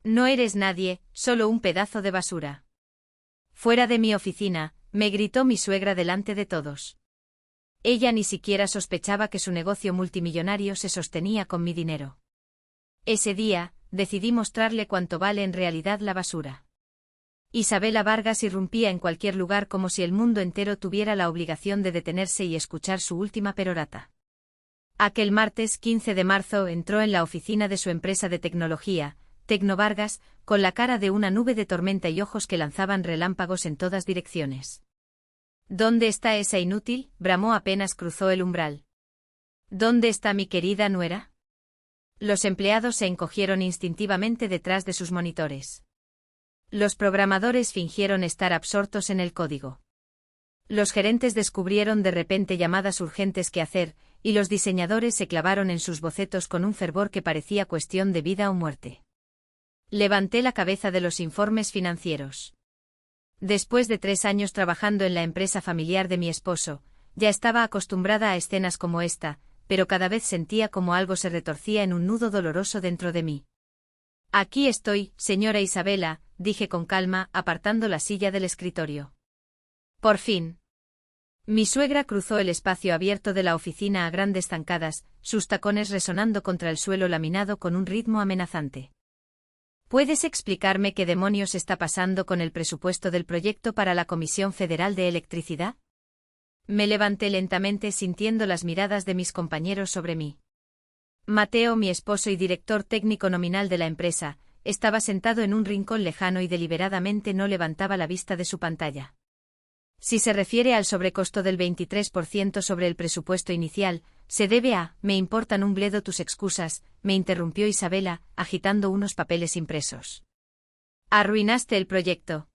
No eres nadie, solo un pedazo de basura. Fuera de mi oficina, me gritó mi suegra delante de todos. Ella ni siquiera sospechaba que su negocio multimillonario se sostenía con mi dinero. Ese día, decidí mostrarle cuánto vale en realidad la basura. Isabela Vargas irrumpía en cualquier lugar como si el mundo entero tuviera la obligación de detenerse y escuchar su última perorata. Aquel martes 15 de marzo entró en la oficina de su empresa de tecnología, Tecno Vargas, con la cara de una nube de tormenta y ojos que lanzaban relámpagos en todas direcciones. ¿Dónde está esa inútil?, bramó apenas cruzó el umbral. ¿Dónde está mi querida nuera? Los empleados se encogieron instintivamente detrás de sus monitores. Los programadores fingieron estar absortos en el código. Los gerentes descubrieron de repente llamadas urgentes que hacer, y los diseñadores se clavaron en sus bocetos con un fervor que parecía cuestión de vida o muerte. Levanté la cabeza de los informes financieros. Después de 3 años trabajando en la empresa familiar de mi esposo, ya estaba acostumbrada a escenas como esta, pero cada vez sentía como algo se retorcía en un nudo doloroso dentro de mí. Aquí estoy, señora Isabela, dije con calma, apartando la silla del escritorio. Por fin. Mi suegra cruzó el espacio abierto de la oficina a grandes zancadas, sus tacones resonando contra el suelo laminado con un ritmo amenazante. ¿Puedes explicarme qué demonios está pasando con el presupuesto del proyecto para la Comisión Federal de Electricidad? Me levanté lentamente sintiendo las miradas de mis compañeros sobre mí. Mateo, mi esposo y director técnico nominal de la empresa, estaba sentado en un rincón lejano y deliberadamente no levantaba la vista de su pantalla. Si se refiere al sobrecosto del 23% sobre el presupuesto inicial, se debe a, me importan un bledo tus excusas, me interrumpió Isabela, agitando unos papeles impresos. Arruinaste el proyecto.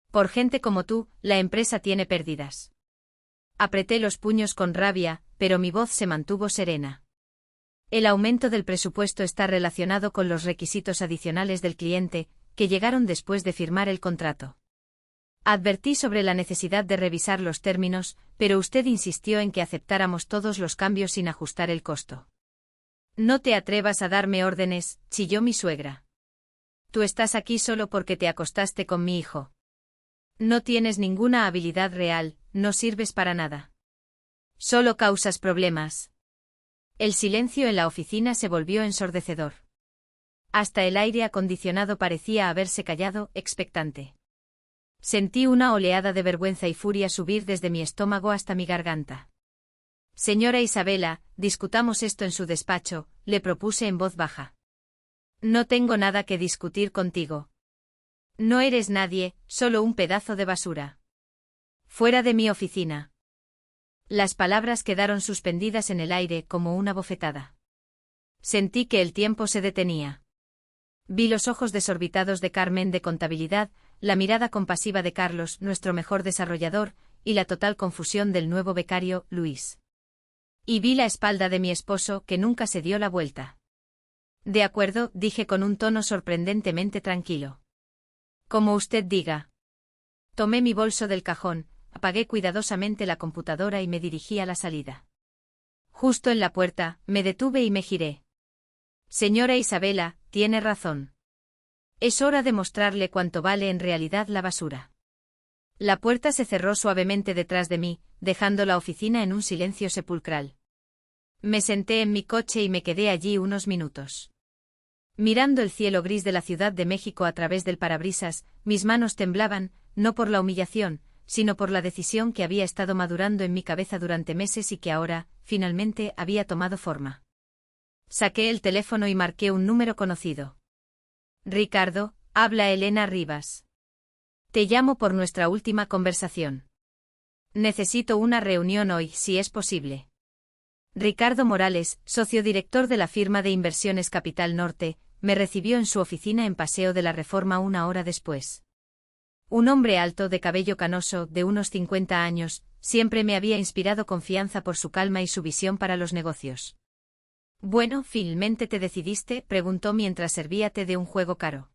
Por gente como tú, la empresa tiene pérdidas. Apreté los puños con rabia, pero mi voz se mantuvo serena. El aumento del presupuesto está relacionado con los requisitos adicionales del cliente, que llegaron después de firmar el contrato. Advertí sobre la necesidad de revisar los términos, pero usted insistió en que aceptáramos todos los cambios sin ajustar el costo. No te atrevas a darme órdenes, chilló mi suegra. Tú estás aquí solo porque te acostaste con mi hijo. No tienes ninguna habilidad real, no sirves para nada. Solo causas problemas. El silencio en la oficina se volvió ensordecedor. Hasta el aire acondicionado parecía haberse callado, expectante. Sentí una oleada de vergüenza y furia subir desde mi estómago hasta mi garganta. Señora Isabela, discutamos esto en su despacho, le propuse en voz baja. No tengo nada que discutir contigo. No eres nadie, solo un pedazo de basura. Fuera de mi oficina. Las palabras quedaron suspendidas en el aire como una bofetada. Sentí que el tiempo se detenía. Vi los ojos desorbitados de Carmen de contabilidad, la mirada compasiva de Carlos, nuestro mejor desarrollador, y la total confusión del nuevo becario, Luis. Y vi la espalda de mi esposo, que nunca se dio la vuelta. De acuerdo, dije con un tono sorprendentemente tranquilo. Como usted diga. Tomé mi bolso del cajón, apagué cuidadosamente la computadora y me dirigí a la salida. Justo en la puerta, me detuve y me giré. Señora Isabela, tiene razón. Es hora de mostrarle cuánto vale en realidad la basura. La puerta se cerró suavemente detrás de mí, dejando la oficina en un silencio sepulcral. Me senté en mi coche y me quedé allí unos minutos. Mirando el cielo gris de la Ciudad de México a través del parabrisas, mis manos temblaban, no por la humillación, sino por la decisión que había estado madurando en mi cabeza durante meses y que ahora, finalmente, había tomado forma. Saqué el teléfono y marqué un número conocido. Ricardo, habla Elena Rivas. Te llamo por nuestra última conversación. Necesito una reunión hoy, si es posible. Ricardo Morales, socio director de la firma de inversiones Capital Norte, me recibió en su oficina en Paseo de la Reforma 1 hora después. Un hombre alto de cabello canoso, de unos 50 años, siempre me había inspirado confianza por su calma y su visión para los negocios. Bueno, ¿finalmente te decidiste?, preguntó mientras servía té de un juego caro.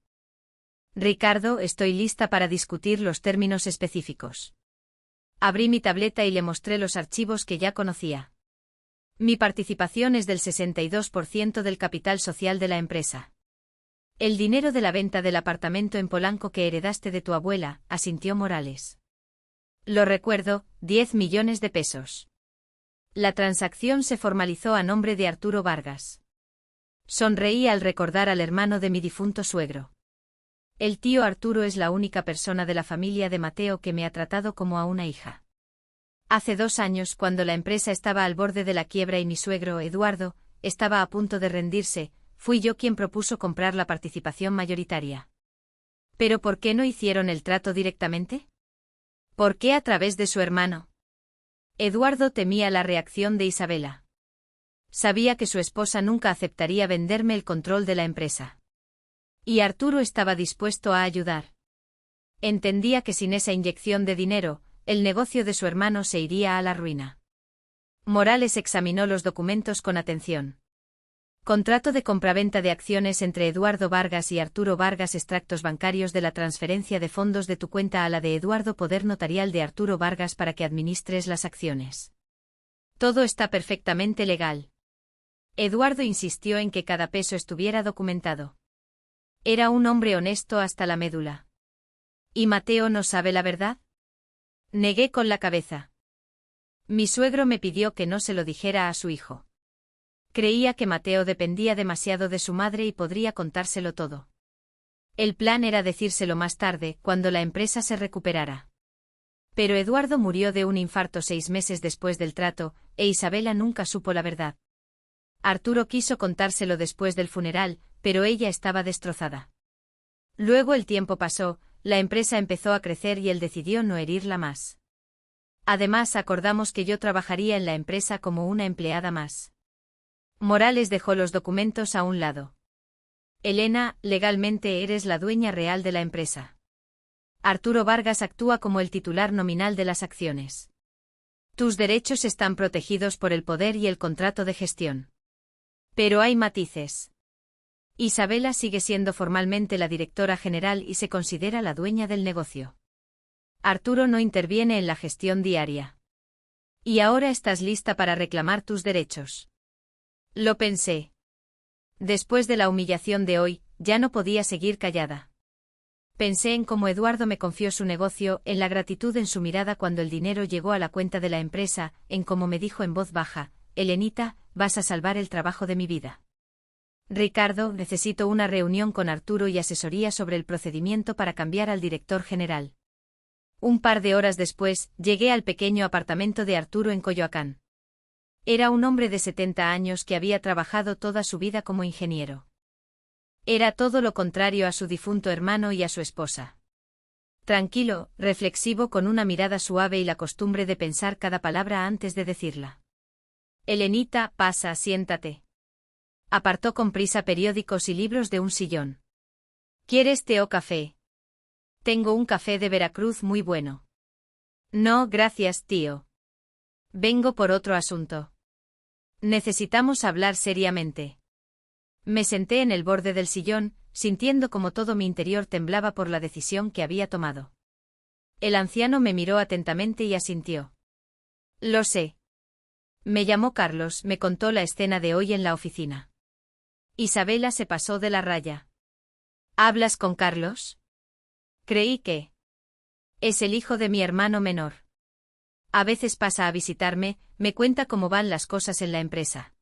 Ricardo, estoy lista para discutir los términos específicos. Abrí mi tableta y le mostré los archivos que ya conocía. Mi participación es del 62% del capital social de la empresa. El dinero de la venta del apartamento en Polanco que heredaste de tu abuela, asintió Morales. Lo recuerdo, 10 millones de pesos. La transacción se formalizó a nombre de Arturo Vargas. Sonreí al recordar al hermano de mi difunto suegro. El tío Arturo es la única persona de la familia de Mateo que me ha tratado como a una hija. Hace 2 años, cuando la empresa estaba al borde de la quiebra y mi suegro, Eduardo, estaba a punto de rendirse, fui yo quien propuso comprar la participación mayoritaria. ¿Pero por qué no hicieron el trato directamente? ¿Por qué a través de su hermano? Eduardo temía la reacción de Isabela. Sabía que su esposa nunca aceptaría venderme el control de la empresa. Y Arturo estaba dispuesto a ayudar. Entendía que sin esa inyección de dinero, el negocio de su hermano se iría a la ruina. Morales examinó los documentos con atención. Contrato de compraventa de acciones entre Eduardo Vargas y Arturo Vargas. Extractos bancarios de la transferencia de fondos de tu cuenta a la de Eduardo. Poder notarial de Arturo Vargas para que administres las acciones. Todo está perfectamente legal. Eduardo insistió en que cada peso estuviera documentado. Era un hombre honesto hasta la médula. ¿Y Mateo no sabe la verdad? Negué con la cabeza. Mi suegro me pidió que no se lo dijera a su hijo. Creía que Mateo dependía demasiado de su madre y podría contárselo todo. El plan era decírselo más tarde, cuando la empresa se recuperara. Pero Eduardo murió de un infarto 6 meses después del trato, e Isabela nunca supo la verdad. Arturo quiso contárselo después del funeral, pero ella estaba destrozada. Luego el tiempo pasó, la empresa empezó a crecer y él decidió no herirla más. Además, acordamos que yo trabajaría en la empresa como una empleada más. Morales dejó los documentos a un lado. Elena, legalmente eres la dueña real de la empresa. Arturo Vargas actúa como el titular nominal de las acciones. Tus derechos están protegidos por el poder y el contrato de gestión. Pero hay matices. Isabela sigue siendo formalmente la directora general y se considera la dueña del negocio. Arturo no interviene en la gestión diaria. Y ahora estás lista para reclamar tus derechos. Lo pensé. Después de la humillación de hoy, ya no podía seguir callada. Pensé en cómo Eduardo me confió su negocio, en la gratitud en su mirada cuando el dinero llegó a la cuenta de la empresa, en cómo me dijo en voz baja, Elenita, vas a salvar el trabajo de mi vida. Ricardo, necesito una reunión con Arturo y asesoría sobre el procedimiento para cambiar al director general. Un par de horas después, llegué al pequeño apartamento de Arturo en Coyoacán. Era un hombre de 70 años que había trabajado toda su vida como ingeniero. Era todo lo contrario a su difunto hermano y a su esposa. Tranquilo, reflexivo, con una mirada suave y la costumbre de pensar cada palabra antes de decirla. Elenita, pasa, siéntate. Apartó con prisa periódicos y libros de un sillón. ¿Quieres té o café? Tengo un café de Veracruz muy bueno. No, gracias, tío. Vengo por otro asunto. Necesitamos hablar seriamente. Me senté en el borde del sillón, sintiendo como todo mi interior temblaba por la decisión que había tomado. El anciano me miró atentamente y asintió. Lo sé. Me llamó Carlos, me contó la escena de hoy en la oficina. Isabela se pasó de la raya. ¿Hablas con Carlos? Creí que... Es el hijo de mi hermano menor. A veces pasa a visitarme, me cuenta cómo van las cosas en la empresa.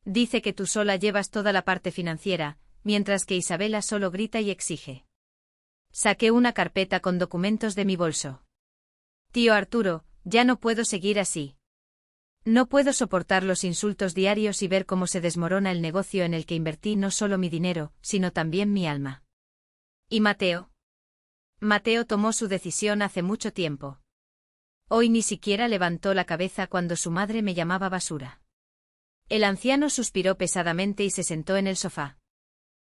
Dice que tú sola llevas toda la parte financiera, mientras que Isabela solo grita y exige. Saqué una carpeta con documentos de mi bolso. Tío Arturo, ya no puedo seguir así. No puedo soportar los insultos diarios y ver cómo se desmorona el negocio en el que invertí no solo mi dinero, sino también mi alma. ¿Y Mateo? Mateo tomó su decisión hace mucho tiempo. Hoy ni siquiera levantó la cabeza cuando su madre me llamaba basura. El anciano suspiró pesadamente y se sentó en el sofá.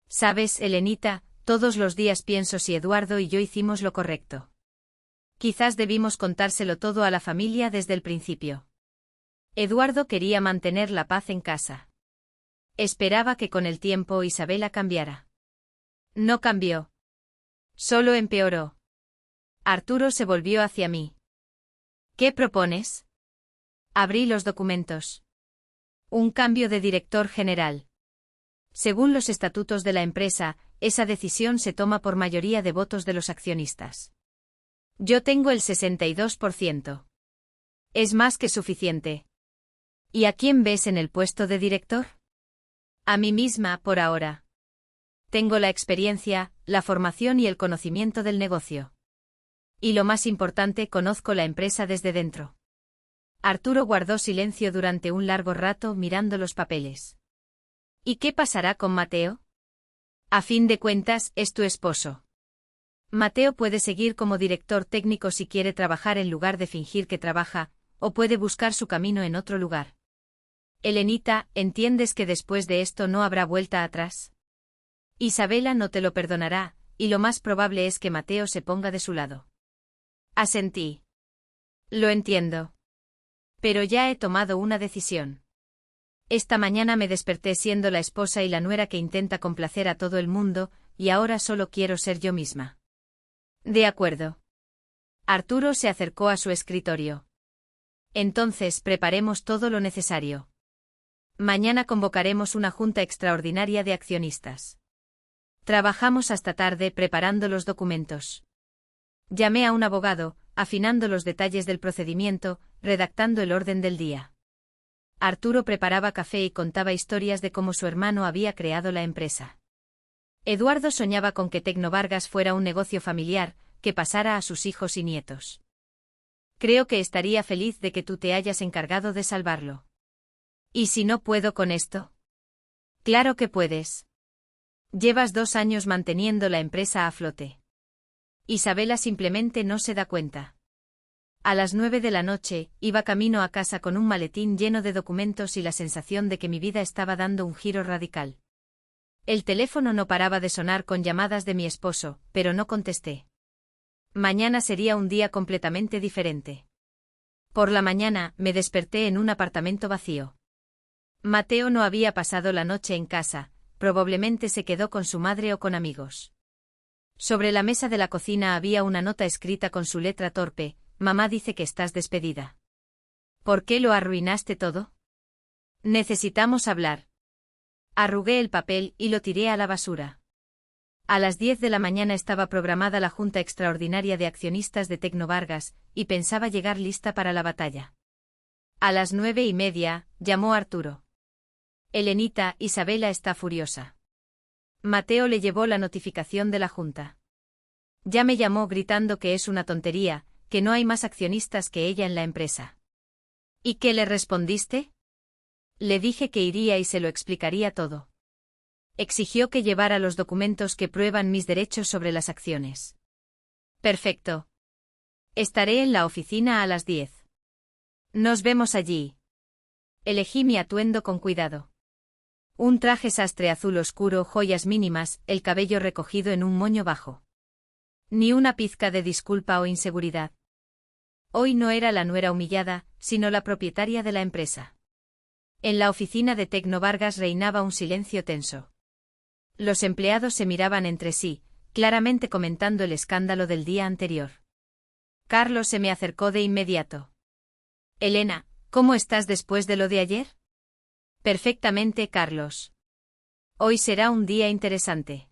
Sabes, Elenita, todos los días pienso si Eduardo y yo hicimos lo correcto. Quizás debimos contárselo todo a la familia desde el principio. Eduardo quería mantener la paz en casa. Esperaba que con el tiempo Isabela cambiara. No cambió. Solo empeoró. Arturo se volvió hacia mí. ¿Qué propones? Abrí los documentos. Un cambio de director general. Según los estatutos de la empresa, esa decisión se toma por mayoría de votos de los accionistas. Yo tengo el 62%. Es más que suficiente. ¿Y a quién ves en el puesto de director? A mí misma, por ahora. Tengo la experiencia, la formación y el conocimiento del negocio. Y lo más importante, conozco la empresa desde dentro. Arturo guardó silencio durante un largo rato mirando los papeles. ¿Y qué pasará con Mateo? A fin de cuentas, es tu esposo. Mateo puede seguir como director técnico si quiere trabajar en lugar de fingir que trabaja, o puede buscar su camino en otro lugar. Elenita, ¿entiendes que después de esto no habrá vuelta atrás? Isabela no te lo perdonará, y lo más probable es que Mateo se ponga de su lado. Asentí. Lo entiendo. Pero ya he tomado una decisión. Esta mañana me desperté siendo la esposa y la nuera que intenta complacer a todo el mundo, y ahora solo quiero ser yo misma. De acuerdo. Arturo se acercó a su escritorio. Entonces preparemos todo lo necesario. Mañana convocaremos una junta extraordinaria de accionistas. Trabajamos hasta tarde preparando los documentos. Llamé a un abogado, afinando los detalles del procedimiento, redactando el orden del día. Arturo preparaba café y contaba historias de cómo su hermano había creado la empresa. Eduardo soñaba con que Tecnovargas fuera un negocio familiar, que pasara a sus hijos y nietos. Creo que estaría feliz de que tú te hayas encargado de salvarlo. ¿Y si no puedo con esto? Claro que puedes. Llevas 2 años manteniendo la empresa a flote. Isabela simplemente no se da cuenta. A las 9 de la noche, iba camino a casa con un maletín lleno de documentos y la sensación de que mi vida estaba dando un giro radical. El teléfono no paraba de sonar con llamadas de mi esposo, pero no contesté. Mañana sería un día completamente diferente. Por la mañana, me desperté en un apartamento vacío. Mateo no había pasado la noche en casa, probablemente se quedó con su madre o con amigos. Sobre la mesa de la cocina había una nota escrita con su letra torpe: mamá dice que estás despedida. ¿Por qué lo arruinaste todo? Necesitamos hablar. Arrugué el papel y lo tiré a la basura. A las 10 de la mañana estaba programada la junta extraordinaria de accionistas de Tecnovargas, y pensaba llegar lista para la batalla. A las 9:30, llamó Arturo. Elenita, Isabela está furiosa. Mateo le llevó la notificación de la junta. Ya me llamó gritando que es una tontería, que no hay más accionistas que ella en la empresa. ¿Y qué le respondiste? Le dije que iría y se lo explicaría todo. Exigió que llevara los documentos que prueban mis derechos sobre las acciones. Perfecto. Estaré en la oficina a las 10. Nos vemos allí. Elegí mi atuendo con cuidado. Un traje sastre azul oscuro, joyas mínimas, el cabello recogido en un moño bajo. Ni una pizca de disculpa o inseguridad. Hoy no era la nuera humillada, sino la propietaria de la empresa. En la oficina de Tecnovargas reinaba un silencio tenso. Los empleados se miraban entre sí, claramente comentando el escándalo del día anterior. Carlos se me acercó de inmediato. Elena, ¿cómo estás después de lo de ayer? Perfectamente, Carlos. Hoy será un día interesante.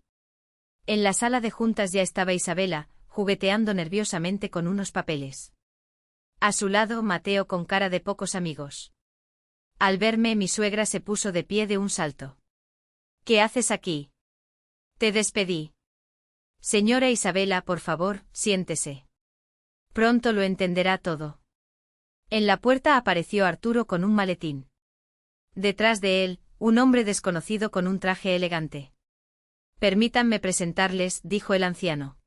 En la sala de juntas ya estaba Isabela, jugueteando nerviosamente con unos papeles. A su lado, Mateo con cara de pocos amigos. Al verme, mi suegra se puso de pie de un salto. ¿Qué haces aquí? Te despedí. Señora Isabela, por favor, siéntese. Pronto lo entenderá todo. En la puerta apareció Arturo con un maletín. Detrás de él, un hombre desconocido con un traje elegante. Permítanme presentarles, dijo el anciano.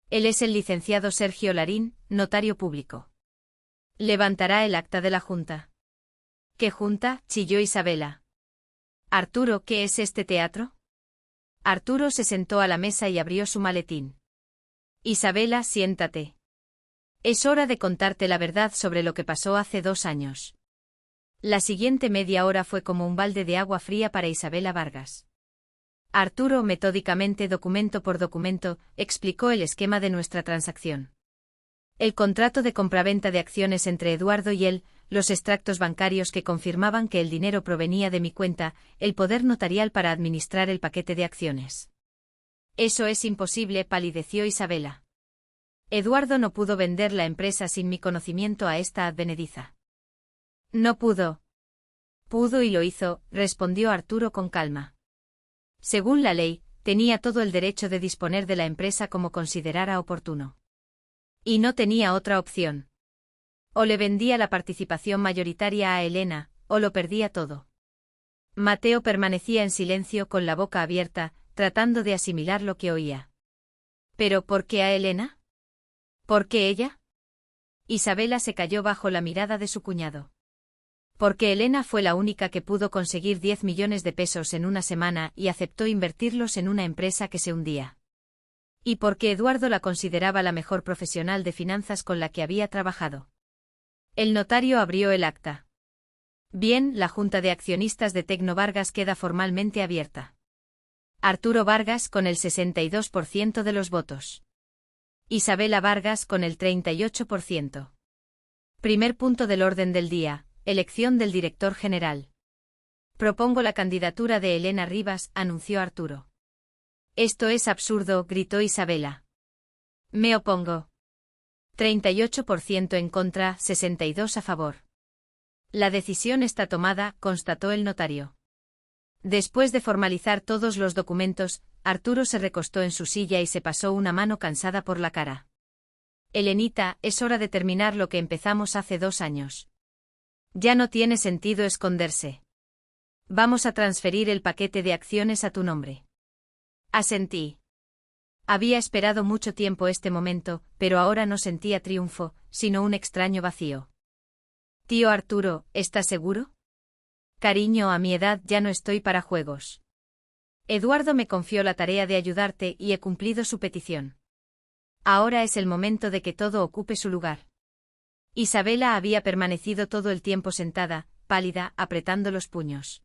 Él es el licenciado Sergio Larín, notario público. Levantará el acta de la junta. ¿Qué junta?, chilló Isabela. Arturo, ¿qué es este teatro? Arturo se sentó a la mesa y abrió su maletín. Isabela, siéntate. Es hora de contarte la verdad sobre lo que pasó hace 2 años. La siguiente media hora fue como un balde de agua fría para Isabela Vargas. Arturo, metódicamente, documento por documento, explicó el esquema de nuestra transacción. El contrato de compraventa de acciones entre Eduardo y él, los extractos bancarios que confirmaban que el dinero provenía de mi cuenta, el poder notarial para administrar el paquete de acciones. Eso es imposible, palideció Isabela. Eduardo no pudo vender la empresa sin mi conocimiento a esta advenediza. No pudo. Pudo y lo hizo, respondió Arturo con calma. Según la ley, tenía todo el derecho de disponer de la empresa como considerara oportuno. Y no tenía otra opción. O le vendía la participación mayoritaria a Elena, o lo perdía todo. Mateo permanecía en silencio con la boca abierta, tratando de asimilar lo que oía. ¿Pero por qué a Elena? ¿Por qué ella? Isabela se cayó bajo la mirada de su cuñado. Porque Elena fue la única que pudo conseguir 10 millones de pesos en una semana y aceptó invertirlos en una empresa que se hundía. Y porque Eduardo la consideraba la mejor profesional de finanzas con la que había trabajado. El notario abrió el acta. Bien, la Junta de Accionistas de Tecno Vargas queda formalmente abierta. Arturo Vargas con el 62% de los votos. Isabela Vargas con el 38%. Primer punto del orden del día. Elección del director general. Propongo la candidatura de Elena Rivas, anunció Arturo. Esto es absurdo, gritó Isabela. Me opongo. 38% en contra, 62% a favor. La decisión está tomada, constató el notario. Después de formalizar todos los documentos, Arturo se recostó en su silla y se pasó una mano cansada por la cara. Elenita, es hora de terminar lo que empezamos hace 2 años. Ya no tiene sentido esconderse. Vamos a transferir el paquete de acciones a tu nombre. Asentí. Había esperado mucho tiempo este momento, pero ahora no sentía triunfo, sino un extraño vacío. Tío Arturo, ¿estás seguro? Cariño, a mi edad ya no estoy para juegos. Eduardo me confió la tarea de ayudarte y he cumplido su petición. Ahora es el momento de que todo ocupe su lugar. Isabela había permanecido todo el tiempo sentada, pálida, apretando los puños.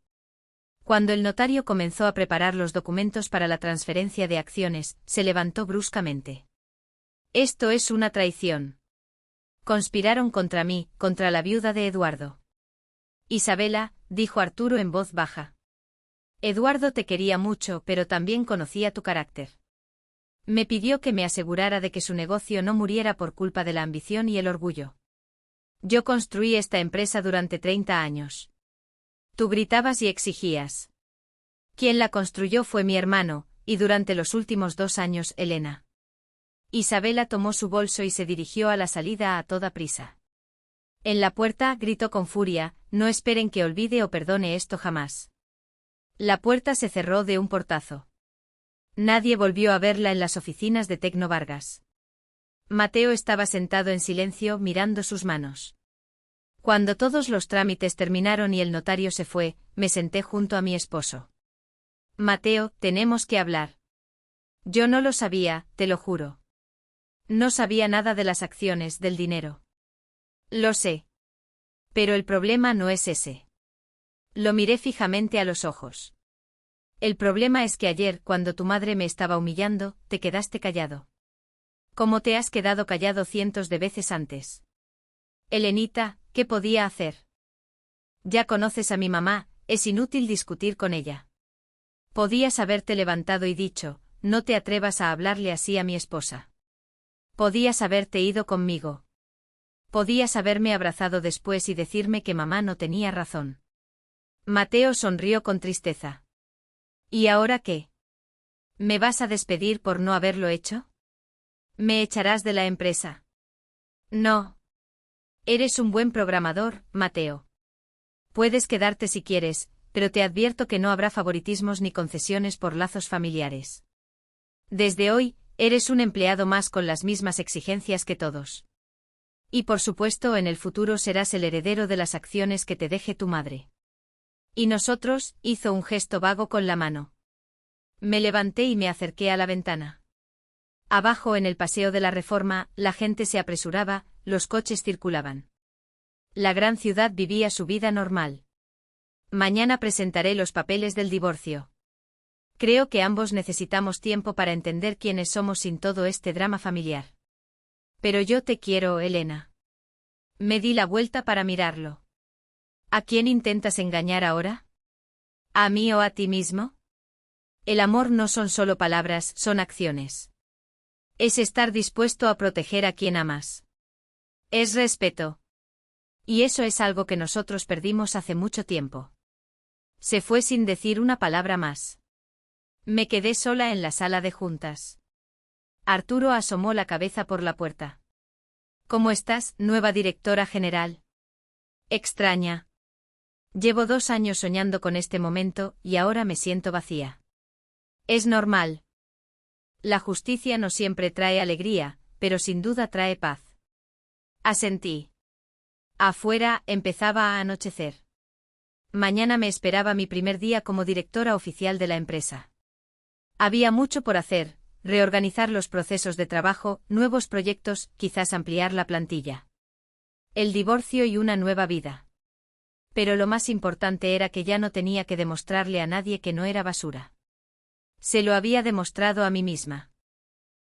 Cuando el notario comenzó a preparar los documentos para la transferencia de acciones, se levantó bruscamente. Esto es una traición. Conspiraron contra mí, contra la viuda de Eduardo. Isabela, dijo Arturo en voz baja. Eduardo te quería mucho, pero también conocía tu carácter. Me pidió que me asegurara de que su negocio no muriera por culpa de la ambición y el orgullo. Yo construí esta empresa durante 30 años. Tú gritabas y exigías. Quien la construyó fue mi hermano, y durante los últimos 2 años, Elena. Isabela tomó su bolso y se dirigió a la salida a toda prisa. En la puerta, gritó con furia, no esperen que olvide o perdone esto jamás. La puerta se cerró de un portazo. Nadie volvió a verla en las oficinas de Tecno Vargas. Mateo estaba sentado en silencio mirando sus manos. Cuando todos los trámites terminaron y el notario se fue, me senté junto a mi esposo. Mateo, tenemos que hablar. Yo no lo sabía, te lo juro. No sabía nada de las acciones, del dinero. Lo sé. Pero el problema no es ese. Lo miré fijamente a los ojos. El problema es que ayer, cuando tu madre me estaba humillando, te quedaste callado. Como te has quedado callado cientos de veces antes. Elenita, ¿qué podía hacer? Ya conoces a mi mamá, es inútil discutir con ella. Podías haberte levantado y dicho, no te atrevas a hablarle así a mi esposa. Podías haberte ido conmigo. Podías haberme abrazado después y decirme que mamá no tenía razón. Mateo sonrió con tristeza. ¿Y ahora qué? ¿Me vas a despedir por no haberlo hecho? ¿Me echarás de la empresa? No. Eres un buen programador, Mateo. Puedes quedarte si quieres, pero te advierto que no habrá favoritismos ni concesiones por lazos familiares. Desde hoy, eres un empleado más con las mismas exigencias que todos. Y por supuesto en el futuro serás el heredero de las acciones que te deje tu madre. Y nosotros, hizo un gesto vago con la mano. Me levanté y me acerqué a la ventana. Abajo en el Paseo de la Reforma, la gente se apresuraba, los coches circulaban. La gran ciudad vivía su vida normal. Mañana presentaré los papeles del divorcio. Creo que ambos necesitamos tiempo para entender quiénes somos sin todo este drama familiar. Pero yo te quiero, Elena. Me di la vuelta para mirarlo. ¿A quién intentas engañar ahora? ¿A mí o a ti mismo? El amor no son solo palabras, son acciones. Es estar dispuesto a proteger a quien amas. Es respeto. Y eso es algo que nosotros perdimos hace mucho tiempo. Se fue sin decir una palabra más. Me quedé sola en la sala de juntas. Arturo asomó la cabeza por la puerta. ¿Cómo estás, nueva directora general? Extraña. Llevo 2 años soñando con este momento y ahora me siento vacía. Es normal. La justicia no siempre trae alegría, pero sin duda trae paz. Asentí. Afuera empezaba a anochecer. Mañana me esperaba mi primer día como directora oficial de la empresa. Había mucho por hacer, reorganizar los procesos de trabajo, nuevos proyectos, quizás ampliar la plantilla. El divorcio y una nueva vida. Pero lo más importante era que ya no tenía que demostrarle a nadie que no era basura. Se lo había demostrado a mí misma.